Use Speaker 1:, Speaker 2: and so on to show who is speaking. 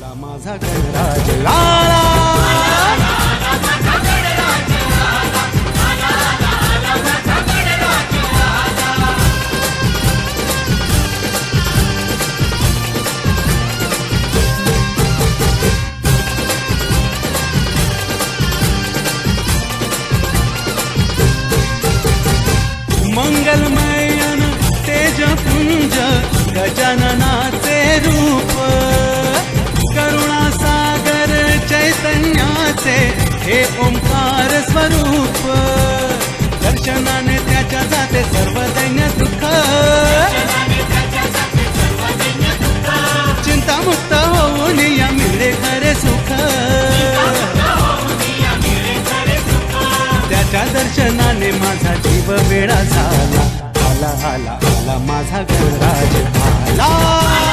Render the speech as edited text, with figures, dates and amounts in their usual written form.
Speaker 1: आला माझा गणराज आला. मंगलमयन तेजपुंज गजाननाचे रूप, करुणासागर चैतन्याचे हे ओंकार स्वरूप. दर्शनाने त्याच्या जाते सर्व दैन्य दुःख, चिंतामुक्त होऊन या मिळे खरे सुख. त्याच्या दर्शनाने माझा जीव वेडा झाला. आला आला आला माझा गणराज आला.